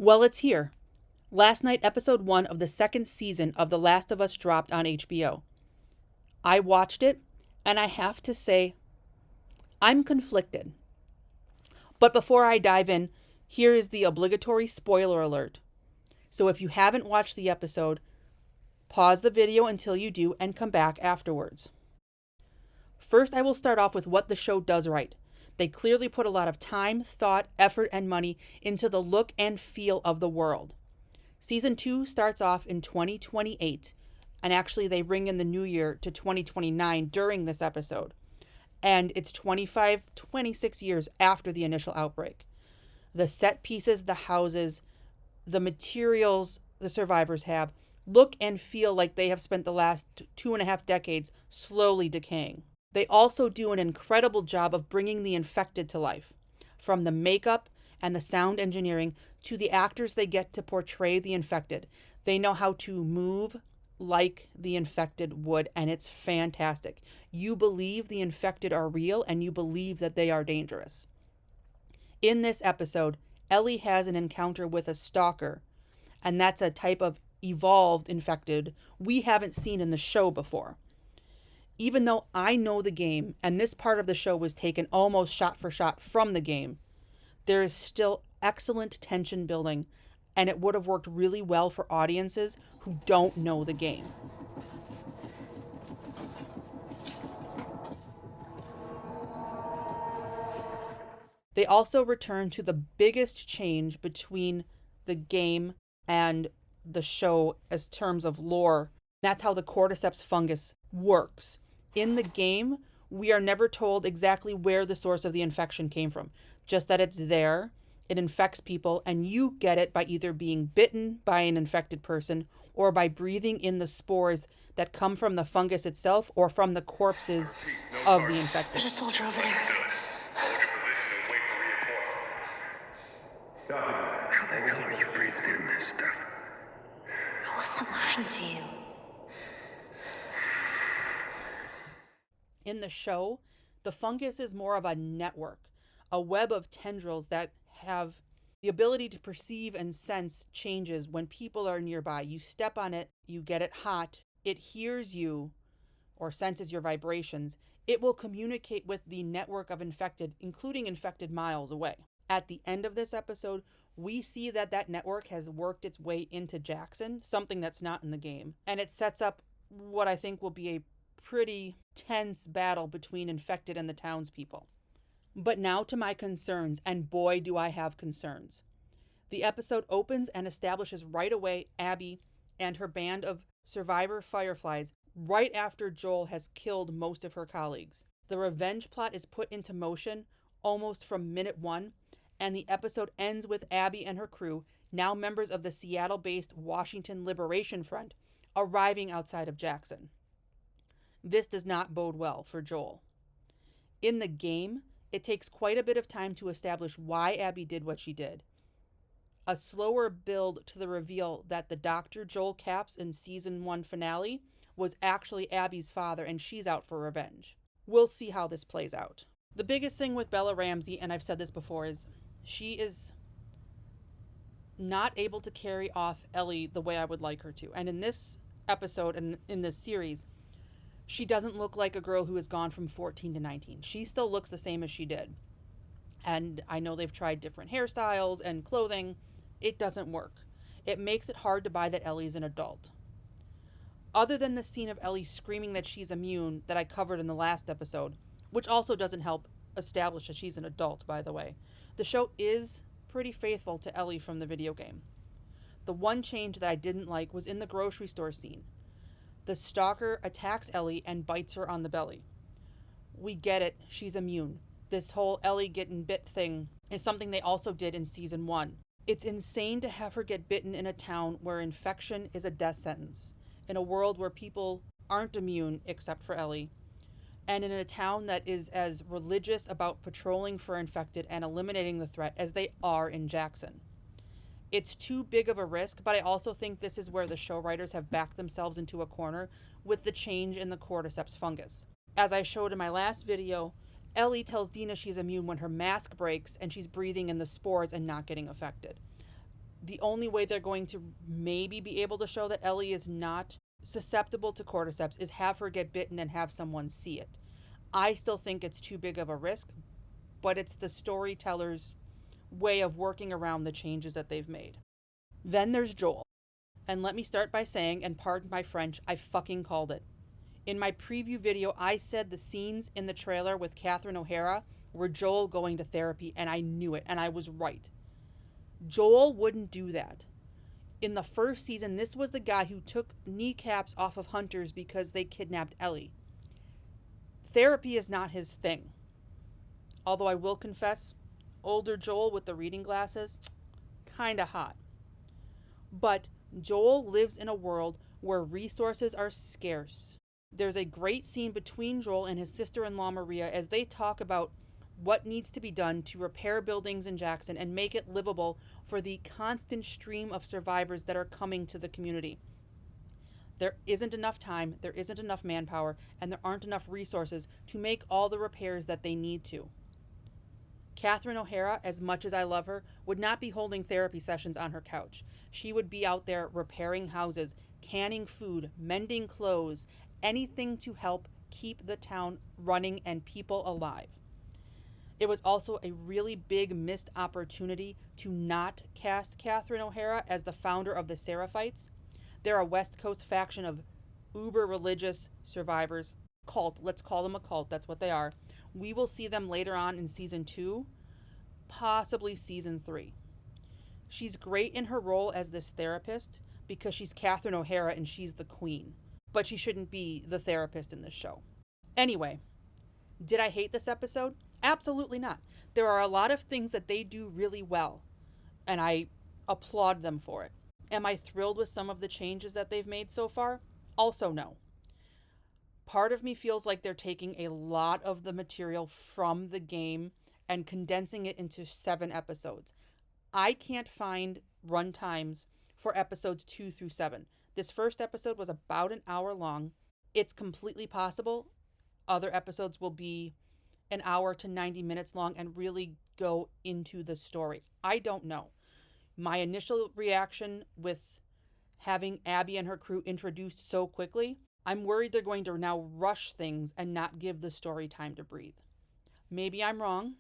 Well, it's here. Last night, episode 1 of the second season of The Last of Us dropped on HBO. I watched it, and I have to say, I'm conflicted. But before I dive in, here is the obligatory spoiler alert. So if you haven't watched the episode, pause the video until you do and come back afterwards. First, I will start off with what the show does right. They clearly put a lot of time, thought, effort, and money into the look and feel of the world. Season 2 starts off in 2028, and actually they bring in the new year to 2029 during this episode. And it's 26 years after the initial outbreak. The set pieces, the houses, the materials the survivors have look and feel like they have spent the last 2.5 decades slowly decaying. They also do an incredible job of bringing the infected to life, from the makeup and the sound engineering to the actors they get to portray the infected. They know how to move like the infected would, and it's fantastic. You believe the infected are real, and you believe that they are dangerous. In this episode, Ellie has an encounter with a stalker, and that's a type of evolved infected we haven't seen in the show before. Even though I know the game, and this part of the show was taken almost shot for shot from the game, there is still excellent tension building, and it would have worked really well for audiences who don't know the game. They also return to the biggest change between the game and the show as terms of lore. That's how the cordyceps fungus works. In the game, we are never told exactly where the source of the infection came from, just that it's there, it infects people, and you get it by either being bitten by an infected person or by breathing in the spores that come from the fungus itself or from the corpses of the infected. There's a soldier over there. How the hell are you breathing in this stuff? I wasn't lying to you. In the show, the fungus is more of a network, a web of tendrils that have the ability to perceive and sense changes when people are nearby. You step on it, you get it hot, it hears you or senses your vibrations. It will communicate with the network of infected, including infected miles away. At the end of this episode, we see that that network has worked its way into Jackson, something that's not in the game. And it sets up what I think will be a pretty tense battle between infected and the townspeople. But now to my concerns, and boy do I have concerns. The episode opens and establishes right away Abby and her band of survivor fireflies right after Joel has killed most of her colleagues. The revenge plot is put into motion almost from minute 1, and the episode ends with Abby and her crew, now members of the Seattle-based Washington Liberation Front, arriving outside of Jackson. This does not bode well for Joel. In the game, it takes quite a bit of time to establish why Abby did what she did. A slower build to the reveal that the doctor Joel caps in season 1 finale was actually Abby's father, and she's out for revenge. We'll see how this plays out. The biggest thing with Bella Ramsey, and I've said this before, is she is not able to carry off Ellie the way I would like her to. And in this episode and in this series, she doesn't look like a girl who has gone from 14 to 19. She still looks the same as she did. And I know they've tried different hairstyles and clothing. It doesn't work. It makes it hard to buy that Ellie's an adult. Other than the scene of Ellie screaming that she's immune that I covered in the last episode, which also doesn't help establish that she's an adult, by the way, the show is pretty faithful to Ellie from the video game. The one change that I didn't like was in the grocery store scene. The stalker attacks Ellie and bites her on the belly. We get it, she's immune. This whole Ellie getting bit thing is something they also did in season 1. It's insane to have her get bitten in a town where infection is a death sentence, in a world where people aren't immune except for Ellie, and in a town that is as religious about patrolling for infected and eliminating the threat as they are in Jackson. It's too big of a risk, but I also think this is where the show writers have backed themselves into a corner with the change in the cordyceps fungus. As I showed in my last video, Ellie tells Dina she's immune when her mask breaks and she's breathing in the spores and not getting affected. The only way they're going to maybe be able to show that Ellie is not susceptible to cordyceps is have her get bitten and have someone see it. I still think it's too big of a risk, but it's the storyteller's way of working around the changes that they've made. Then there's Joel. And let me start by saying, and pardon my French, I fucking called it. In my preview video, I said the scenes in the trailer with Catherine O'Hara were Joel going to therapy, and I knew it, and I was right. Joel wouldn't do that. In the first season, this was the guy who took kneecaps off of hunters because they kidnapped Ellie. Therapy is not his thing. Although I will confess, older Joel with the reading glasses, kinda hot. But Joel lives in a world where resources are scarce. There's a great scene between Joel and his sister-in-law Maria as they talk about what needs to be done to repair buildings in Jackson and make it livable for the constant stream of survivors that are coming to the community. There isn't enough time, there isn't enough manpower, and there aren't enough resources to make all the repairs that they need to. Catherine O'Hara, as much as I love her, would not be holding therapy sessions on her couch. She would be out there repairing houses, canning food, mending clothes, anything to help keep the town running and people alive. It was also a really big missed opportunity to not cast Catherine O'Hara as the founder of the Seraphites. They're a West Coast faction of uber-religious survivors. Cult, let's call them a cult, that's what they are. We will see them later on in season 2, possibly season 3. She's great in her role as this therapist because she's Catherine O'Hara and she's the queen. But she shouldn't be the therapist in this show. Anyway, did I hate this episode? Absolutely not. There are a lot of things that they do really well, and I applaud them for it. Am I thrilled with some of the changes that they've made so far? Also no. Part of me feels like they're taking a lot of the material from the game and condensing it into 7 episodes. I can't find run times for episodes 2 through 7. This first episode was about an hour long. It's completely possible other episodes will be an hour to 90 minutes long and really go into the story. I don't know. My initial reaction with having Abby and her crew introduced so quickly, I'm worried they're going to now rush things and not give the story time to breathe. Maybe I'm wrong,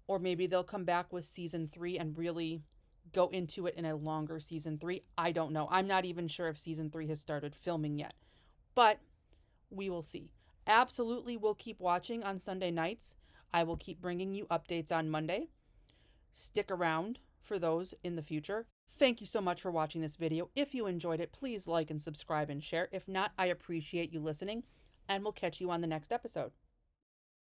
or maybe they'll come back with season 3 and really go into it in a longer season 3. I don't know. I'm not even sure if season 3 has started filming yet, but we will see. Absolutely, we'll keep watching on Sunday nights. I will keep bringing you updates on Monday. Stick around for those in the future. Thank you so much for watching this video. If you enjoyed it, please like and subscribe and share. If not, I appreciate you listening, and we'll catch you on the next episode.